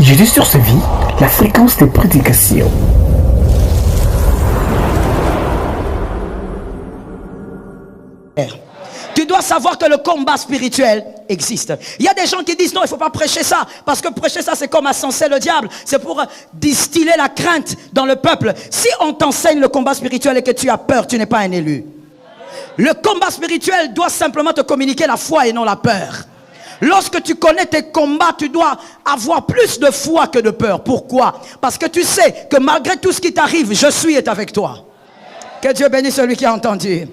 Jésus sur sa vie, la fréquence des prédications. Tu dois savoir que le combat spirituel existe. Il y a des gens qui disent non, il ne faut pas prêcher ça, parce que prêcher ça c'est comme ascenser le diable, c'est pour distiller la crainte dans le peuple. Si on t'enseigne le combat spirituel et que tu as peur, tu n'es pas un élu. Le combat spirituel doit simplement te communiquer la foi et non la peur. Lorsque tu connais tes combats, tu dois avoir plus de foi que de peur. Pourquoi? Parce que tu sais que malgré tout ce qui t'arrive, je suis est avec toi. Que Dieu bénisse celui qui a entendu.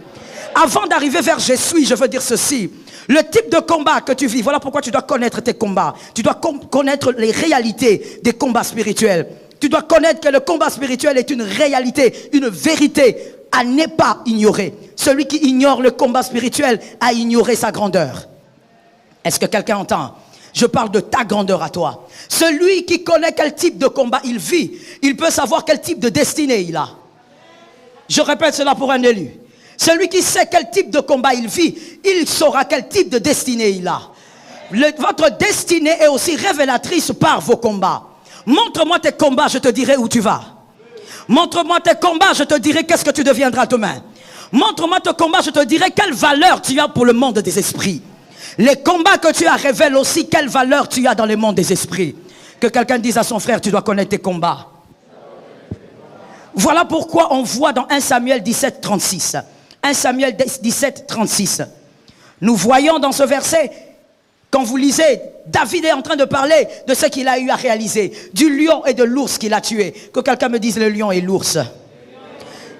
Avant d'arriver vers je suis, je veux dire ceci. Le type de combat que tu vis, voilà pourquoi tu dois connaître tes combats. Tu dois connaître les réalités des combats spirituels. Tu dois connaître que le combat spirituel est une réalité, une vérité à ne pas ignorer. Celui qui ignore le combat spirituel a ignoré sa grandeur. Est-ce que quelqu'un entend? Je parle de ta grandeur à toi. Celui qui connaît quel type de combat il vit, il peut savoir quel type de destinée il a. Je répète cela pour un élu. Celui qui sait quel type de combat il vit, il saura quel type de destinée il a. Votre destinée est aussi révélatrice par vos combats. Montre-moi tes combats, je te dirai où tu vas. Montre-moi tes combats, je te dirai qu'est-ce que tu deviendras demain. Montre-moi tes combats, je te dirai quelle valeur tu as pour le monde des esprits. Les combats que tu as révèlent aussi quelle valeur tu as dans le monde des esprits. Que quelqu'un dise à son frère, tu dois connaître tes combats. Voilà pourquoi on voit dans 1 Samuel 17, 36. 1 Samuel 17, 36. Nous voyons dans ce verset, quand vous lisez, David est en train de parler de ce qu'il a eu à réaliser. Du lion et de l'ours qu'il a tué. Que quelqu'un me dise le lion et l'ours.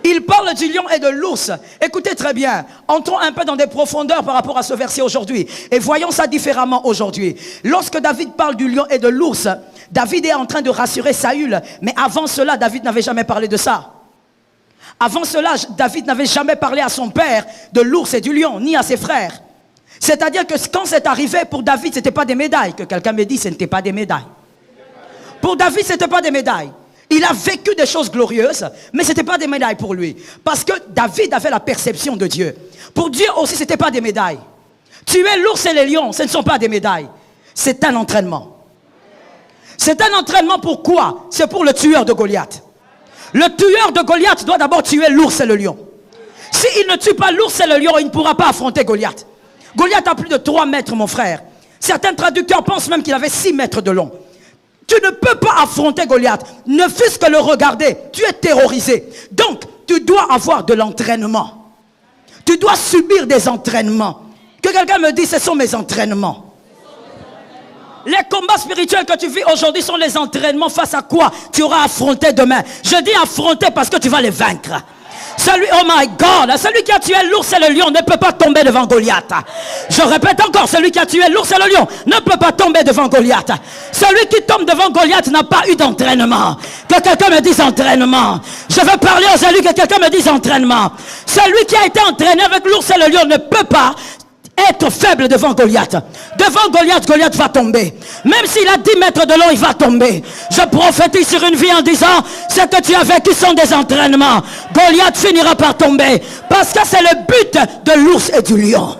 Il parle du lion et de l'ours. Écoutez très bien. Entrons un peu dans des profondeurs par rapport à ce verset aujourd'hui. Et voyons ça différemment aujourd'hui. Lorsque David parle du lion et de l'ours, David est en train de rassurer Saül. Mais avant cela, David n'avait jamais parlé de ça. Avant cela, David n'avait jamais parlé à son père de l'ours et du lion, ni à ses frères. C'est-à-dire que quand c'est arrivé, pour David, ce n'était pas des médailles. Que quelqu'un me dise, ce n'était pas des médailles. Pour David, ce n'était pas des médailles. Il a vécu des choses glorieuses, mais ce n'était pas des médailles pour lui. Parce que David avait la perception de Dieu. Pour Dieu aussi, ce n'était pas des médailles. Tuer l'ours et les lions, ce ne sont pas des médailles. C'est un entraînement. C'est un entraînement pourquoi? C'est pour le tueur de Goliath. Le tueur de Goliath doit d'abord tuer l'ours et le lion. S'il ne tue pas l'ours et le lion, il ne pourra pas affronter Goliath. Goliath a plus de 3 mètres, mon frère. Certains traducteurs pensent même qu'il avait 6 mètres de long. Tu ne peux pas affronter Goliath. Ne fût-ce que le regarder, tu es terrorisé. Donc, tu dois avoir de l'entraînement. Tu dois subir des entraînements. Que quelqu'un me dise, ce sont mes entraînements. Les combats spirituels que tu vis aujourd'hui sont les entraînements face à quoi tu auras affronté demain. Je dis affronter parce que tu vas les vaincre. Celui, oh my God, celui qui a tué l'ours et le lion ne peut pas tomber devant Goliath. Je répète encore, celui qui a tué l'ours et le lion ne peut pas tomber devant Goliath. Celui qui tombe devant Goliath n'a pas eu d'entraînement. Que quelqu'un me dise entraînement. Je veux parler aux élus, que quelqu'un me dise entraînement. Celui qui a été entraîné avec l'ours et le lion ne peut pas être faible devant Goliath. Devant Goliath, Goliath va tomber. Même s'il a 10 mètres de long, il va tomber. Je prophétise sur une vie en disant, ce que tu as vécu sont des entraînements. Goliath finira par tomber. Parce que c'est le but de l'ours et du lion.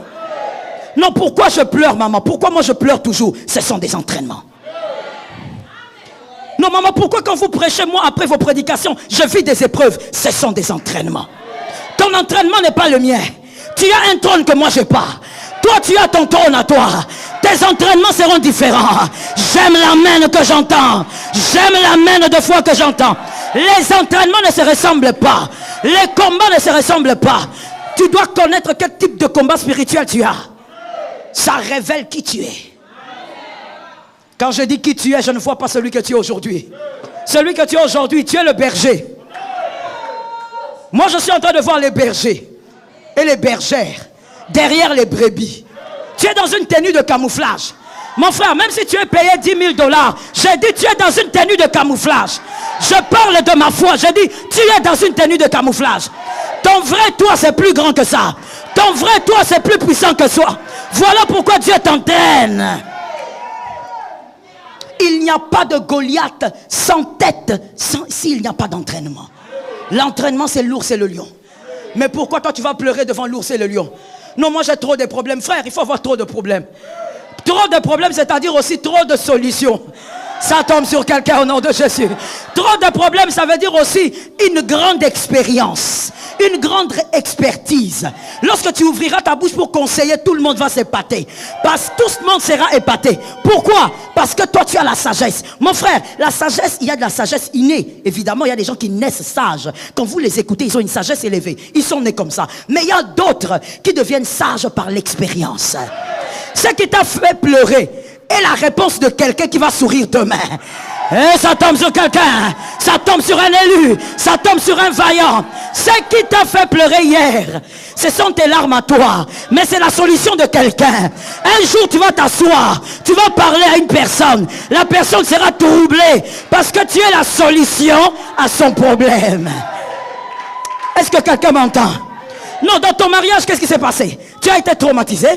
Non, pourquoi je pleure, maman? Pourquoi moi je pleure toujours? Ce sont des entraînements. Non, maman, pourquoi quand vous prêchez, moi, après vos prédications, je vis des épreuves? Ce sont des entraînements. Ton entraînement n'est pas le mien. Tu as un trône que moi je n'ai pas. Toi, tu as ton trône à toi. Tes entraînements seront différents. J'aime l'amen que j'entends. J'aime l'amen de foi que j'entends. Les entraînements ne se ressemblent pas. Les combats ne se ressemblent pas. Tu dois connaître quel type de combat spirituel tu as. Ça révèle qui tu es. Quand je dis qui tu es, je ne vois pas celui que tu es aujourd'hui. Celui que tu es aujourd'hui, tu es le berger. Moi, je suis en train de voir les bergers et les bergères derrière les brebis. Tu es dans une tenue de camouflage. Mon frère, même si tu es payé $10 000, j'ai dit tu es dans une tenue de camouflage. Je parle de ma foi, j'ai dit tu es dans une tenue de camouflage. Ton vrai toi c'est plus grand que ça. Ton vrai toi c'est plus puissant que soi. Voilà pourquoi Dieu t'entraîne. Il n'y a pas de Goliath sans tête s'il n'y a pas d'entraînement. L'entraînement c'est l'ours et le lion. Mais pourquoi toi tu vas pleurer devant l'ours et le lion? Non, moi j'ai trop de problèmes. Frère, il faut avoir trop de problèmes. Trop de problèmes, c'est-à-dire aussi trop de solutions. Ça tombe sur quelqu'un au nom de Jésus. Trop de problèmes, ça veut dire aussi une grande expérience, une grande expertise. Lorsque tu ouvriras ta bouche pour conseiller, tout le monde va s'épater. Parce que tout le monde sera épaté. Pourquoi? Parce que toi, tu as la sagesse. Mon frère, la sagesse, il y a de la sagesse innée. Évidemment, il y a des gens qui naissent sages. Quand vous les écoutez, ils ont une sagesse élevée. Ils sont nés comme ça. Mais il y a d'autres qui deviennent sages par l'expérience. Ce qui t'a fait pleurer est la réponse de quelqu'un qui va sourire demain. Et ça tombe sur quelqu'un, ça tombe sur un élu, ça tombe sur un vaillant. Ce qui t'a fait pleurer hier, ce sont tes larmes à toi, mais c'est la solution de quelqu'un. Un jour tu vas t'asseoir, tu vas parler à une personne, la personne sera troublée parce que tu es la solution à son problème. Est-ce que quelqu'un m'entend? Non, dans ton mariage, qu'est-ce qui s'est passé? Tu as été traumatisé,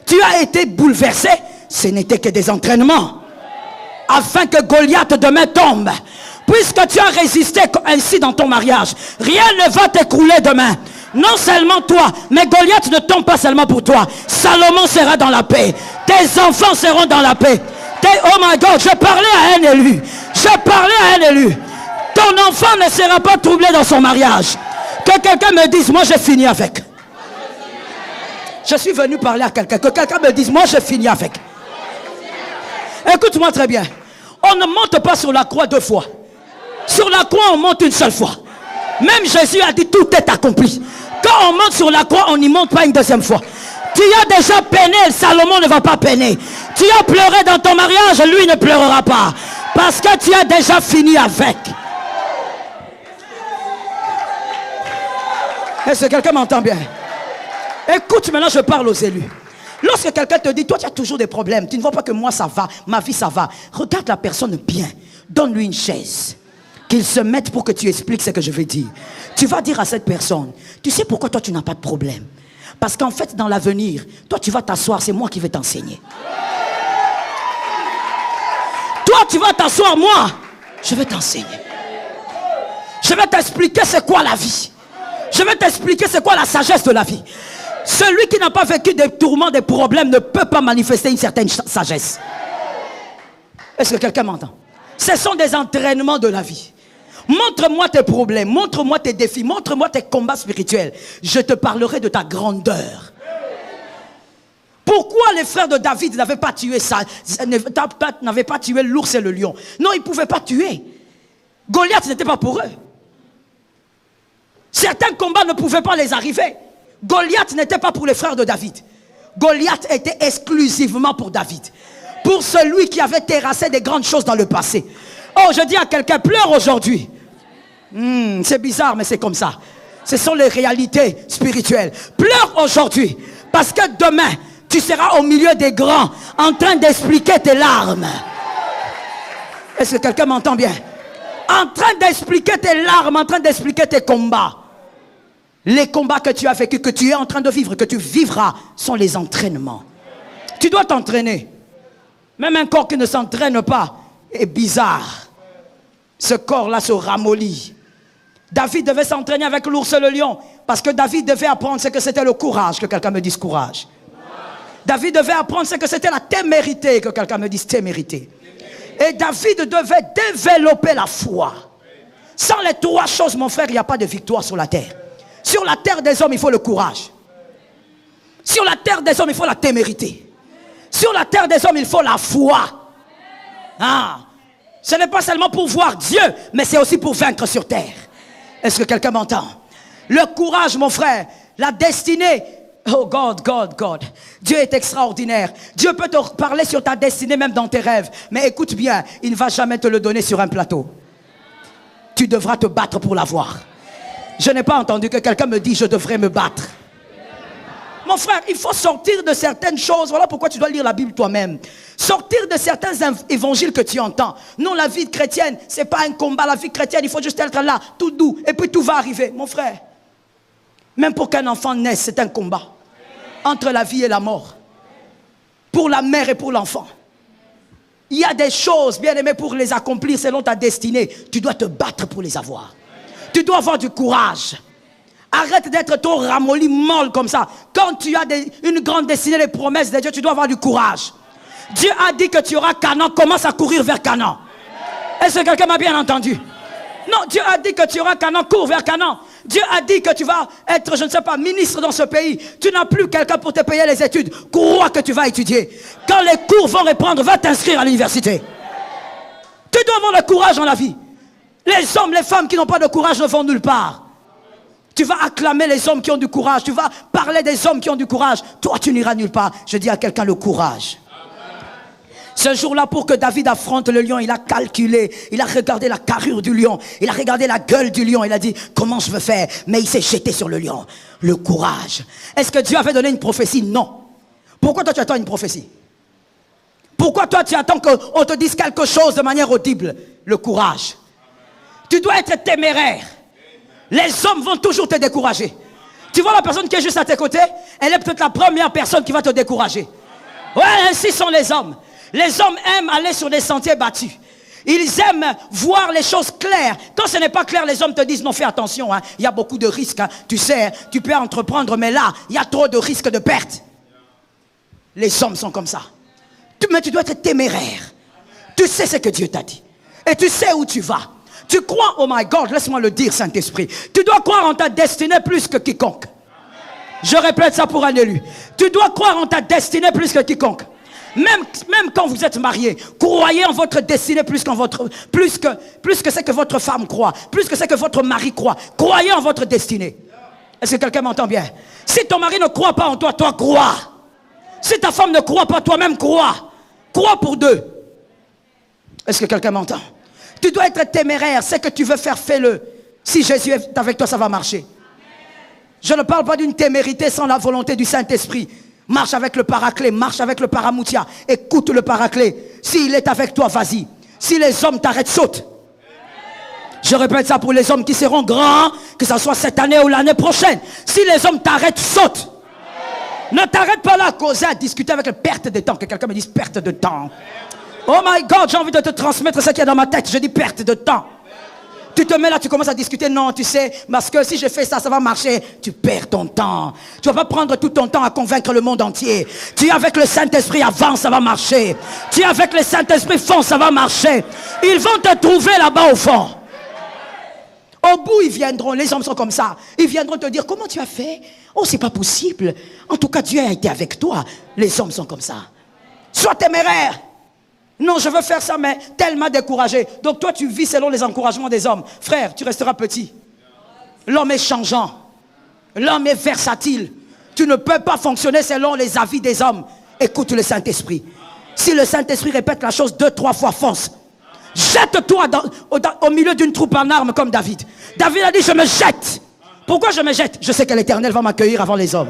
tu as été bouleversé. Ce n'était que des entraînements afin que Goliath demain tombe. Puisque tu as résisté ainsi dans ton mariage, rien ne va t'écrouler demain. Non seulement toi, mais Goliath ne tombe pas seulement pour toi. Salomon sera dans la paix. Tes enfants seront dans la paix. Oh my God, je parlais à un élu. Je parlais à un élu. Ton enfant ne sera pas troublé dans son mariage. Que quelqu'un me dise, moi j'ai fini avec. Je suis venu parler à quelqu'un. Que quelqu'un me dise, moi j'ai fini avec. Écoute-moi très bien. On ne monte pas sur la croix 2 fois. Sur la croix, on monte une seule fois. Même Jésus a dit tout est accompli. Quand on monte sur la croix, on n'y monte pas une 2e fois. Tu as déjà peiné, Salomon ne va pas peiner. Tu as pleuré dans ton mariage, lui ne pleurera pas. Parce que tu as déjà fini avec. Est-ce que quelqu'un m'entend bien? Écoute, maintenant je parle aux élus. Lorsque quelqu'un te dit, toi tu as toujours des problèmes, tu ne vois pas que moi ça va, ma vie ça va. Regarde la personne bien, donne-lui une chaise, qu'il se mette pour que tu expliques ce que je vais dire. Tu vas dire à cette personne, tu sais pourquoi toi tu n'as pas de problème? Parce qu'en fait dans l'avenir, toi tu vas t'asseoir, c'est moi qui vais t'enseigner. Toi tu vas t'asseoir, moi, je vais t'enseigner. Je vais t'expliquer c'est quoi la vie. Je vais t'expliquer c'est quoi la sagesse de la vie. Celui qui n'a pas vécu des tourments, des problèmes, ne peut pas manifester une certaine sagesse. Est-ce que quelqu'un m'entend? Ce sont des entraînements de la vie. Montre-moi tes problèmes, montre-moi tes défis, montre-moi tes combats spirituels. Je te parlerai de ta grandeur. Pourquoi les frères de David n'avaient pas tué ça, n'avaient pas tué l'ours et le lion? Non, ils ne pouvaient pas tuer. Goliath n'était pas pour eux. Certains combats ne pouvaient pas les arriver. Goliath n'était pas pour les frères de David. Goliath était exclusivement pour David. Pour celui qui avait terrassé des grandes choses dans le passé. Oh, je dis à quelqu'un, pleure aujourd'hui. C'est bizarre, mais c'est comme ça. Ce sont les réalités spirituelles. Pleure aujourd'hui. Parce que demain, tu seras au milieu des grands, en train d'expliquer tes larmes. Est-ce que quelqu'un m'entend bien? En train d'expliquer tes larmes, en train d'expliquer tes combats. Les combats que tu as vécu, que tu es en train de vivre, que tu vivras, sont les entraînements. Tu dois t'entraîner. Même un corps qui ne s'entraîne pas est bizarre. Ce corps-là se ramollit. David devait s'entraîner avec l'ours et le lion. Parce que David devait apprendre ce que c'était le courage. Que quelqu'un me dise courage. David devait apprendre ce que c'était la témérité. Que quelqu'un me dise témérité. Et David devait développer la foi. Sans les 3 choses, mon frère, il n'y a pas de victoire sur la terre. Sur la terre des hommes, il faut le courage. Sur la terre des hommes, il faut la témérité. Sur la terre des hommes, il faut la foi. Ce n'est pas seulement pour voir Dieu, mais c'est aussi pour vaincre sur terre. Est-ce que quelqu'un m'entend? Le courage, mon frère, la destinée. Oh God, God, God. Dieu est extraordinaire. Dieu peut te parler sur ta destinée, même dans tes rêves. Mais écoute bien, il ne va jamais te le donner sur un plateau. Tu devras te battre pour l'avoir. Je n'ai pas entendu que quelqu'un me dise je devrais me battre. Mon frère, il faut sortir de certaines choses. Voilà pourquoi tu dois lire la Bible toi-même. Sortir de certains évangiles que tu entends. Non, la vie chrétienne, ce n'est pas un combat. La vie chrétienne, il faut juste être là, tout doux. Et puis tout va arriver. Mon frère, même pour qu'un enfant naisse, c'est un combat. Entre la vie et la mort. Pour la mère et pour l'enfant. Il y a des choses, bien aimées, pour les accomplir selon ta destinée. Tu dois te battre pour les avoir. Tu dois avoir du courage. Arrête d'être trop ramolli, molle comme ça. Quand tu as une grande destinée, les promesses de Dieu, tu dois avoir du courage. Dieu a dit que tu auras Canaan, commence à courir vers Canaan. Est-ce que quelqu'un m'a bien entendu? Non, Dieu a dit que tu auras Canaan, cours vers Canaan. Dieu a dit que tu vas être, je ne sais pas, ministre dans ce pays. Tu n'as plus quelqu'un pour te payer les études. Crois que tu vas étudier. Quand les cours vont reprendre, va t'inscrire à l'université. Tu dois avoir le courage dans la vie. Les hommes, les femmes qui n'ont pas de courage ne vont nulle part. Tu vas acclamer les hommes qui ont du courage. Tu vas parler des hommes qui ont du courage. Toi, tu n'iras nulle part. Je dis à quelqu'un le courage. Ce jour-là, pour que David affronte le lion, il a calculé, il a regardé la carrure du lion, il a regardé la gueule du lion, il a dit, comment je veux faire? Mais il s'est jeté sur le lion. Le courage. Est-ce que Dieu avait donné une prophétie? Non. Pourquoi toi tu attends une prophétie? Pourquoi toi tu attends qu'on te dise quelque chose de manière audible? Le courage. Tu dois être téméraire. Les hommes vont toujours te décourager. Tu vois la personne qui est juste à tes côtés? Elle est peut-être la première personne qui va te décourager. Ouais, ainsi sont les hommes. Les hommes aiment aller sur des sentiers battus. Ils aiment voir les choses claires. Quand ce n'est pas clair, les hommes te disent non, fais attention, hein. Il y a beaucoup de risques, hein. Tu sais, tu peux entreprendre, mais là, il y a trop de risques de perte. Les hommes sont comme ça. Mais tu dois être téméraire. Tu sais ce que Dieu t'a dit. Et tu sais où tu vas. Tu crois, oh my God, laisse-moi le dire, Saint-Esprit. Tu dois croire en ta destinée plus que quiconque. Je répète ça pour un élu. Tu dois croire en ta destinée plus que quiconque. Même quand vous êtes marié, croyez en votre destinée plus que ce que votre femme croit, plus que ce que votre mari croit. Croyez en votre destinée. Est-ce que quelqu'un m'entend bien? Si ton mari ne croit pas en toi, toi crois. Si ta femme ne croit pas, toi-même crois. Crois pour deux. Est-ce que quelqu'un m'entend? Tu dois être téméraire. Ce que tu veux faire, fais-le. Si Jésus est avec toi, ça va marcher. Je ne parle pas d'une témérité sans la volonté du Saint-Esprit. Marche avec le paraclet, marche avec le paramoutia. Écoute le paraclet. S'il est avec toi, vas-y. Si les hommes t'arrêtent, saute. Je répète ça pour les hommes qui seront grands, que ce soit cette année ou l'année prochaine. Si les hommes t'arrêtent, saute. Ne t'arrête pas là à causer, à discuter avec la perte de temps. Que quelqu'un me dise perte de temps. Oh my God, j'ai envie de te transmettre ce qu'il y a dans ma tête. Je dis perte de temps. Tu te mets là, tu commences à discuter. Non, tu sais, parce que si je fais ça, ça va marcher. Tu perds ton temps. Tu ne vas pas prendre tout ton temps à convaincre le monde entier. Tu es avec le Saint-Esprit, avance, ça va marcher. Tu es avec le Saint-Esprit, fonce, ça va marcher. Ils vont te trouver là-bas au fond. Au bout, ils viendront, les hommes sont comme ça. Ils viendront te dire, comment tu as fait? Oh, c'est pas possible. En tout cas, Dieu a été avec toi. Les hommes sont comme ça. Sois téméraire. Non, je veux faire ça, mais tellement découragé. Donc toi, tu vis selon les encouragements des hommes. Frère, tu resteras petit. L'homme est changeant. L'homme est versatile. Tu ne peux pas fonctionner selon les avis des hommes. Écoute le Saint-Esprit. Si le Saint-Esprit répète la chose 2, 3 fois, fonce. Jette-toi au milieu d'une troupe en armes comme David. David a dit, je me jette. Pourquoi je me jette? Je sais que l'Éternel va m'accueillir avant les hommes.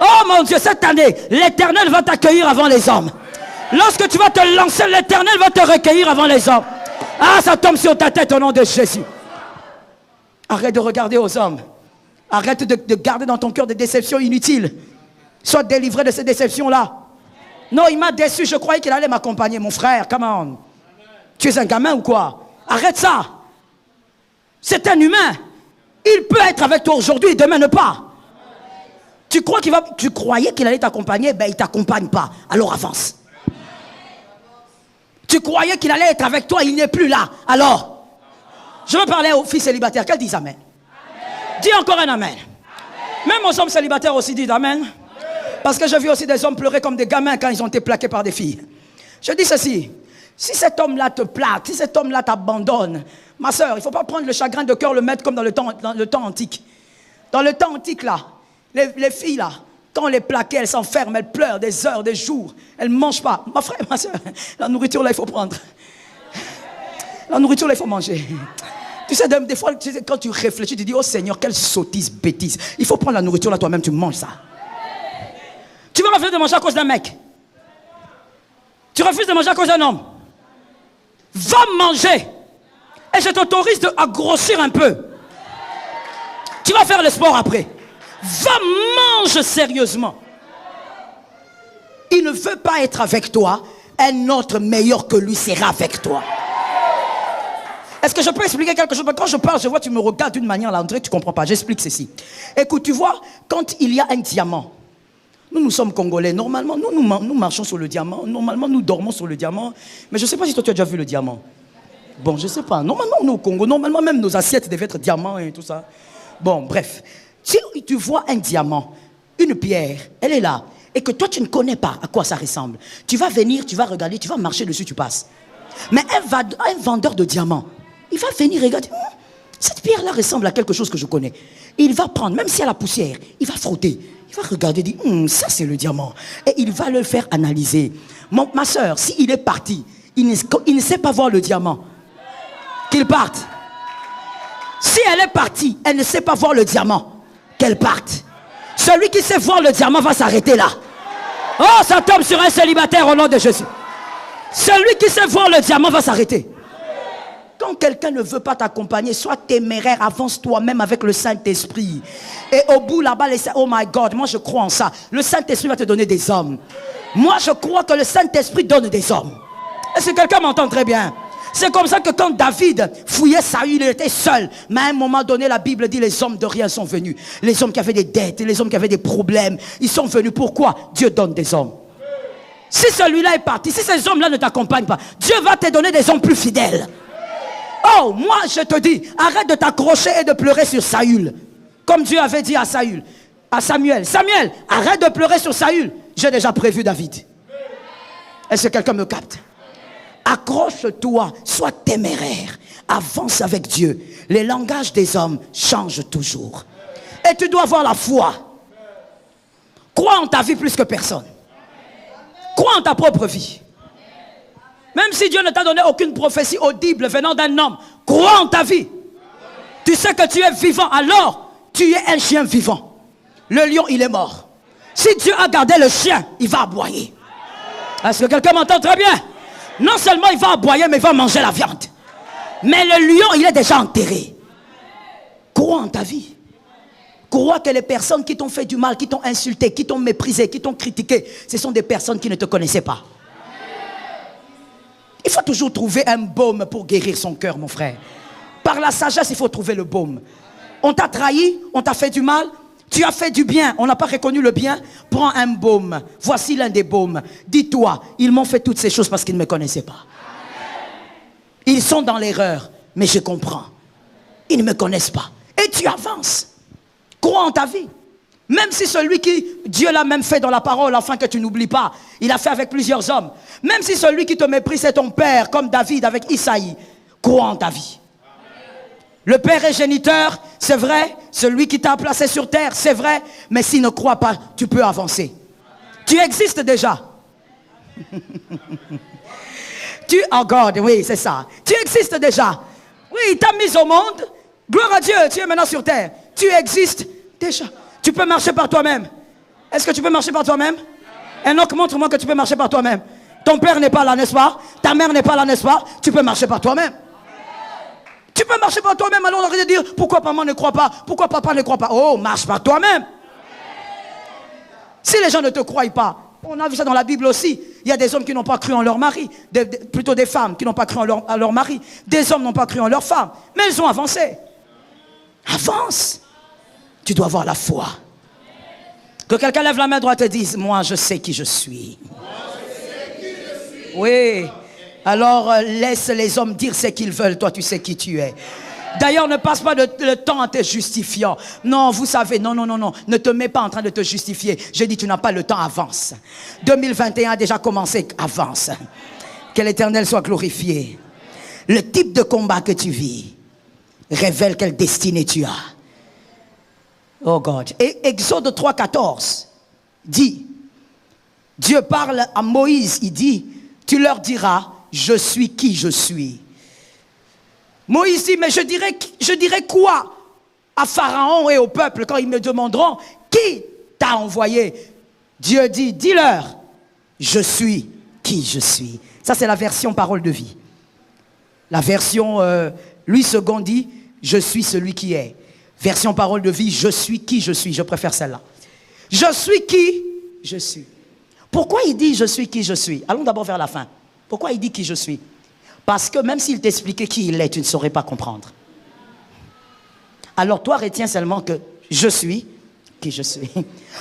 Oh mon Dieu, cette année, l'Éternel va t'accueillir avant les hommes. Lorsque tu vas te lancer, l'Éternel va te recueillir avant les hommes. Ah, ça tombe sur ta tête au nom de Jésus. Arrête de regarder aux hommes. Arrête de garder dans ton cœur des déceptions inutiles. Sois délivré de ces déceptions-là. Non, il m'a déçu. Je croyais qu'il allait m'accompagner. Mon frère, come on. Tu es un gamin ou quoi? Arrête ça. C'est un humain. Il peut être avec toi aujourd'hui et demain ne pas. Tu croyais qu'il allait t'accompagner, ben il ne t'accompagne pas. Alors avance. Tu croyais qu'il allait être avec toi, il n'est plus là. Alors, je veux parler aux filles célibataires. Qu'elles disent amen? Dis encore un amen. Même aux hommes célibataires aussi disent amen. Parce que j'ai vu aussi des hommes pleurer comme des gamins quand ils ont été plaqués par des filles. Je dis ceci. Si cet homme-là te plaque, si cet homme-là t'abandonne, ma soeur, il ne faut pas prendre le chagrin de cœur, le mettre comme dans le temps antique. Dans le temps antique, là, les filles, là, quand on les plaquait, elles s'enferment, elles pleurent des heures, des jours. Elles ne mangent pas. Ma frère, ma soeur, la nourriture, là, il faut prendre. La nourriture, là, il faut manger. Tu sais, des fois, quand tu réfléchis, tu dis, oh Seigneur, quelle sottise, bêtise. Il faut prendre la nourriture, là, toi-même, tu manges ça. Tu vas refuser de manger à cause d'un mec. Tu refuses de manger à cause d'un homme. Va manger. Et je t'autorise à grossir un peu. Tu vas faire le sport après. Va manger sérieusement. Il ne veut pas être avec toi. Un autre meilleur que lui sera avec toi. Est-ce que je peux expliquer quelque chose? Quand je parle, je vois tu me regardes d'une manière là, tu ne comprends pas. J'explique ceci. Écoute, tu vois, quand il y a un diamant, nous sommes Congolais. Normalement, nous marchons sur le diamant. Normalement, nous dormons sur le diamant. Mais je ne sais pas si toi, tu as déjà vu le diamant. Bon, je ne sais pas. Normalement, nous au Congo, normalement même nos assiettes devaient être diamants et tout ça. Bon, bref. Si tu vois un diamant, une pierre, elle est là, et que toi tu ne connais pas à quoi ça ressemble, tu vas venir, tu vas regarder, tu vas marcher dessus, tu passes. Mais un vendeur de diamants, il va venir regarder, cette pierre-là ressemble à quelque chose que je connais. Il va prendre, même s'il y a la poussière, il va frotter, il va regarder, dire, ça c'est le diamant. Et il va le faire analyser. Ma soeur, s'il est parti, il ne sait pas voir le diamant, qu'il parte. Si elle est partie, elle ne sait pas voir le diamant, qu'elle parte. Celui qui sait voir le diamant va s'arrêter là. Oh, ça tombe sur un célibataire au nom de Jésus. Celui qui sait voir le diamant va s'arrêter. Quand quelqu'un ne veut pas t'accompagner, sois téméraire, avance toi-même avec le Saint-Esprit. Et au bout là-bas, oh my God, moi je crois en ça. Le Saint-Esprit va te donner des hommes. Moi je crois que le Saint-Esprit donne des hommes. Est-ce que quelqu'un m'entend très bien? C'est comme ça que quand David fouillait Saül, il était seul. Mais à un moment donné, la Bible dit les hommes de rien sont venus. Les hommes qui avaient des dettes, les hommes qui avaient des problèmes, ils sont venus. Pourquoi? Dieu donne des hommes. Si celui-là est parti, si ces hommes-là ne t'accompagnent pas, Dieu va te donner des hommes plus fidèles. Oh, moi je te dis, arrête de t'accrocher et de pleurer sur Saül. Comme Dieu avait dit à Saül, à Samuel. Samuel, arrête de pleurer sur Saül. J'ai déjà prévu David. Est-ce que quelqu'un me capte? Accroche-toi, sois téméraire, avance avec Dieu. Les langages des hommes changent toujours. Et tu dois avoir la foi. Crois en ta vie plus que personne. Crois en ta propre vie. Même si Dieu ne t'a donné aucune prophétie audible venant d'un homme, crois en ta vie. Tu sais que tu es vivant, alors tu es un chien vivant. Le lion, il est mort. Si Dieu a gardé le chien, il va aboyer. Est-ce que quelqu'un m'entend très bien? Non seulement il va aboyer, mais il va manger la viande. Mais le lion, il est déjà enterré. Crois en ta vie. Crois que les personnes qui t'ont fait du mal, qui t'ont insulté, qui t'ont méprisé, qui t'ont critiqué, ce sont des personnes qui ne te connaissaient pas. Il faut toujours trouver un baume pour guérir son cœur, mon frère. Par la sagesse, il faut trouver le baume. On t'a trahi, on t'a fait du mal, tu as fait du bien, on n'a pas reconnu le bien. Prends un baume. Voici l'un des baumes. Dis-toi, ils m'ont fait toutes ces choses parce qu'ils ne me connaissaient pas. Ils sont dans l'erreur, mais je comprends. Ils ne me connaissent pas. Et tu avances. Crois en ta vie. Même si celui qui, Dieu l'a même fait dans la parole, afin que tu n'oublies pas, il a fait avec plusieurs hommes. Même si celui qui te méprise c'est ton père, comme David avec Isaïe, crois en ta vie. Le Père est géniteur, c'est vrai. Celui qui t'a placé sur terre, c'est vrai. Mais s'il ne croit pas, tu peux avancer. Tu existes déjà. Oh God, oui, c'est ça. Tu existes déjà. Oui, il t'a mis au monde. Gloire à Dieu, tu es maintenant sur terre. Tu existes déjà. Tu peux marcher par toi-même. Est-ce que tu peux marcher par toi-même? Enoch, montre-moi que tu peux marcher par toi-même. Ton père n'est pas là, n'est-ce pas? Ta mère n'est pas là, n'est-ce pas? Tu peux marcher par toi-même. Tu peux marcher par toi-même. Alors on aurait de dire, pourquoi maman ne croit pas? Pourquoi papa ne croit pas? Oh, marche par toi-même. Si les gens ne te croient pas, on a vu ça dans la Bible aussi. Il y a des hommes qui n'ont pas cru en leur mari. Plutôt des femmes qui n'ont pas cru en leur mari. Des hommes n'ont pas cru en leur femme. Mais ils ont avancé. Avance. Tu dois avoir la foi. Que quelqu'un lève la main droite et dise, moi je sais qui je suis. Oui. Alors laisse les hommes dire ce qu'ils veulent. Toi tu sais qui tu es. D'ailleurs ne passe pas le temps en te justifiant. Non, vous savez, non. Ne te mets pas en train de te justifier. Je dis tu n'as pas le temps, avance. 2021 a déjà commencé, avance. Que l'Éternel soit glorifié. Le type de combat que tu vis révèle quelle destinée tu as. Oh God. Et Exode 3,14 dit, Dieu parle à Moïse, il dit, tu leur diras, je suis qui je suis. Moïse dit, mais je dirai quoi à Pharaon et au peuple quand ils me demanderont, qui t'a envoyé? Dieu dit, dis-leur, je suis qui je suis. Ça c'est la version parole de vie. La version Louis II dit, je suis celui qui est. Version parole de vie, je suis qui je suis. Je préfère celle-là. Je suis qui je suis. Pourquoi il dit je suis qui je suis? Allons d'abord vers la fin. Pourquoi il dit qui je suis? Parce que même s'il t'expliquait qui il est, tu ne saurais pas comprendre. Alors toi, retiens seulement que je suis qui je suis.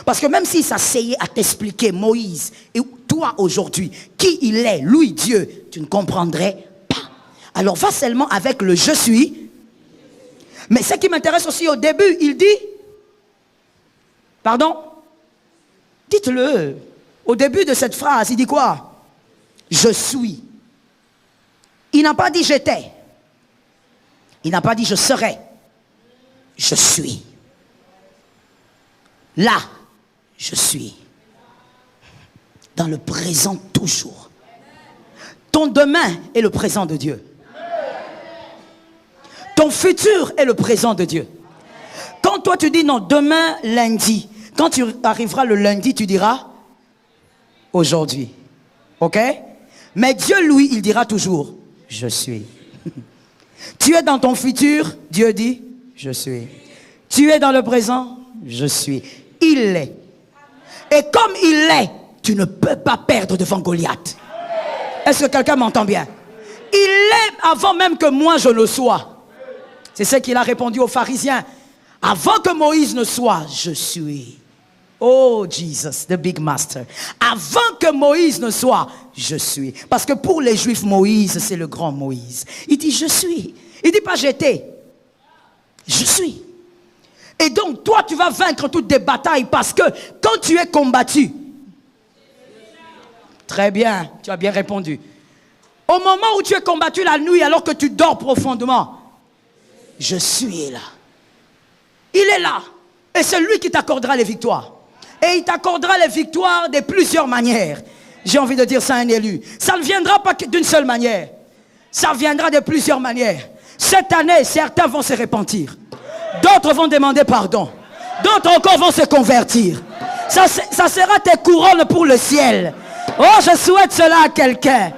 Parce que même s'il s'asseyait à t'expliquer, Moïse, et toi aujourd'hui, qui il est, lui Dieu, tu ne comprendrais pas. Alors va seulement avec le je suis. Mais ce qui m'intéresse aussi au début, il dit, pardon, dites-le, au début de cette phrase, il dit quoi? Je suis. Il n'a pas dit j'étais. Il n'a pas dit je serai. Je suis. Là, je suis. Dans le présent toujours. Ton demain est le présent de Dieu. Ton futur est le présent de Dieu. Quand toi tu dis non, demain, lundi. Quand tu arriveras le lundi, tu diras aujourd'hui. Ok? Mais Dieu, lui, il dira toujours je suis. Tu es dans ton futur, Dieu dit je suis. Tu es dans le présent, je suis. Il est. Et comme il est, tu ne peux pas perdre devant Goliath. Est-ce que quelqu'un m'entend bien? Il est avant même que moi je le sois. C'est ce qu'il a répondu aux pharisiens. Avant que Moïse ne soit, je suis. Oh Jesus, the big master. Avant que Moïse ne soit, je suis. Parce que pour les Juifs, Moïse, c'est le grand Moïse. Il dit je suis. Il ne dit pas j'étais. Je suis. Et donc toi tu vas vaincre toutes tes batailles parce que quand tu es combattu. Très bien, tu as bien répondu. Au moment où tu es combattu la nuit alors que tu dors profondément, je suis là. Il est là. Et c'est lui qui t'accordera les victoires. Et il t'accordera les victoires de plusieurs manières. J'ai envie de dire ça à un élu. Ça ne viendra pas d'une seule manière. Ça viendra de plusieurs manières. Cette année, certains vont se repentir. D'autres vont demander pardon. D'autres encore vont se convertir. Ça sera tes couronnes pour le ciel. Oh, je souhaite cela à quelqu'un.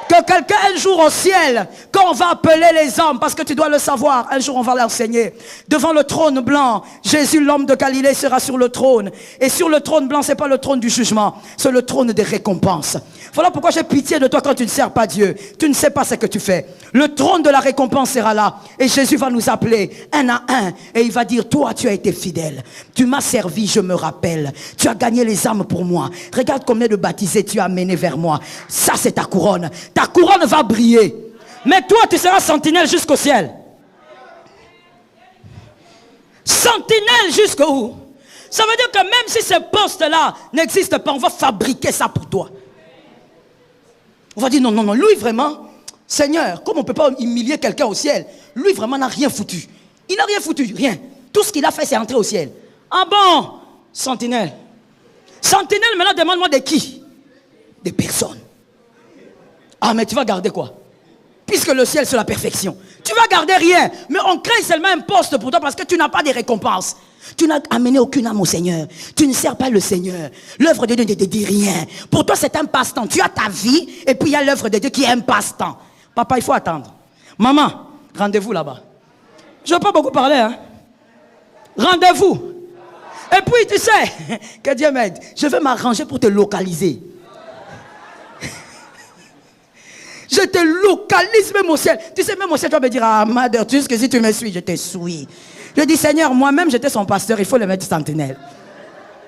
Que quelqu'un un jour au ciel, quand on va appeler les hommes, parce que tu dois le savoir, un jour on va l'enseigner, devant le trône blanc, Jésus l'homme de Galilée sera sur le trône. Et sur le trône blanc, c'est pas le trône du jugement, c'est le trône des récompenses. Voilà pourquoi j'ai pitié de toi quand tu ne sers pas Dieu. Tu ne sais pas ce que tu fais. Le trône de la récompense sera là. Et Jésus va nous appeler un à un. Et il va dire, toi tu as été fidèle. Tu m'as servi, je me rappelle. Tu as gagné les âmes pour moi. Regarde combien de baptisés tu as amené vers moi. Ça c'est ta couronne. Ta couronne va briller. Mais toi tu seras sentinelle jusqu'au ciel. Sentinelle jusqu'où? Ça veut dire que même si ce poste-là n'existe pas, on va fabriquer ça pour toi. On va dire non, non, non, lui vraiment, Seigneur, comme on ne peut pas humilier quelqu'un au ciel, lui vraiment n'a rien foutu. Il n'a rien foutu, rien. Tout ce qu'il a fait, c'est entrer au ciel. Ah bon? Sentinelle. Sentinelle, maintenant, demande-moi de qui? Des personnes. Ah, mais tu vas garder quoi? Puisque le ciel, c'est la perfection. Tu vas garder rien. Mais on crée seulement un poste pour toi parce que tu n'as pas de récompense. Tu n'as amené aucune âme au Seigneur. Tu ne sers pas le Seigneur. L'œuvre de Dieu ne te dit rien. Pour toi, c'est un passe-temps. Tu as ta vie et puis il y a l'œuvre de Dieu qui est un passe-temps. Papa, il faut attendre. Maman, rendez-vous là-bas. Je ne veux pas beaucoup parler, hein. Rendez-vous. Et puis, tu sais, que Dieu m'aide. Je vais m'arranger pour te localiser. Je te localise même au ciel. Tu sais, même au ciel, tu vas me dire, ah, mother, tu sais que si tu me suis, je te suis. Je dis, Seigneur, moi-même, j'étais son pasteur, il faut le mettre sentinelle.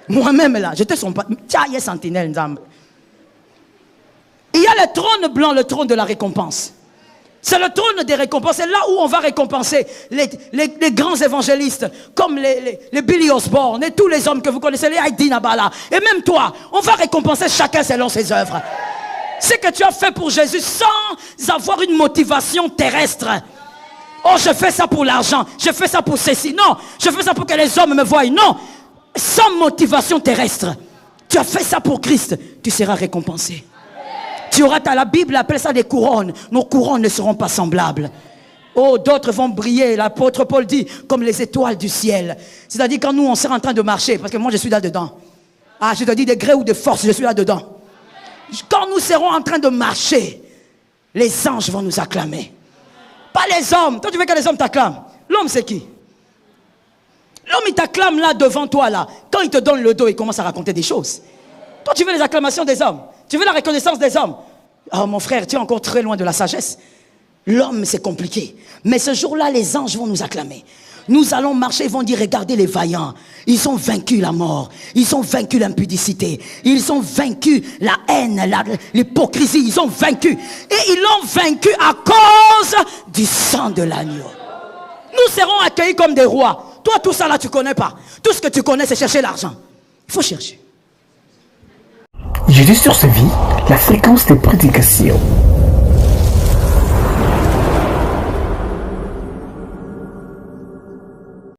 Moi-même, là, j'étais son pasteur. Tiens, il y a sentinelle, Nzambe. Il y a le trône blanc, le trône de la récompense. C'est le trône des récompenses. C'est là où on va récompenser les grands évangélistes, comme les Billy Osborne et tous les hommes que vous connaissez, les Heidi Nabala. Et même toi, on va récompenser chacun selon ses œuvres. Ce que tu as fait pour Jésus sans avoir une motivation terrestre. Oh, je fais ça pour l'argent, je fais ça pour ceci. Non, je fais ça pour que les hommes me voient. Non, sans motivation terrestre. Tu as fait ça pour Christ, tu seras récompensé. Tu auras, la Bible appelle ça des couronnes. Nos couronnes ne seront pas semblables. Oh, d'autres vont briller. L'apôtre Paul dit, comme les étoiles du ciel. C'est-à-dire quand nous, on sera en train de marcher, parce que moi, je suis là-dedans. Ah, je te dis de gré ou de force, je suis là-dedans. Quand nous serons en train de marcher, les anges vont nous acclamer. Pas les hommes. Toi, tu veux que les hommes t'acclament. L'homme, c'est qui? L'homme, il t'acclame là, devant toi, là. Quand il te donne le dos, il commence à raconter des choses. Toi, tu veux les acclamations des hommes. Tu veux la reconnaissance des hommes. Oh, mon frère, tu es encore très loin de la sagesse. L'homme, c'est compliqué. Mais ce jour-là, les anges vont nous acclamer. Nous allons marcher, ils vont dire, regardez les vaillants. Ils ont vaincu la mort. Ils ont vaincu l'impudicité. Ils ont vaincu la haine, l'hypocrisie. Ils ont vaincu. Et ils l'ont vaincu à cause du sang de l'agneau. Nous serons accueillis comme des rois. Toi, tout ça là, tu ne connais pas. Tout ce que tu connais, c'est chercher l'argent. Il faut chercher. Jésus sur sa vie, la fréquence des prédications.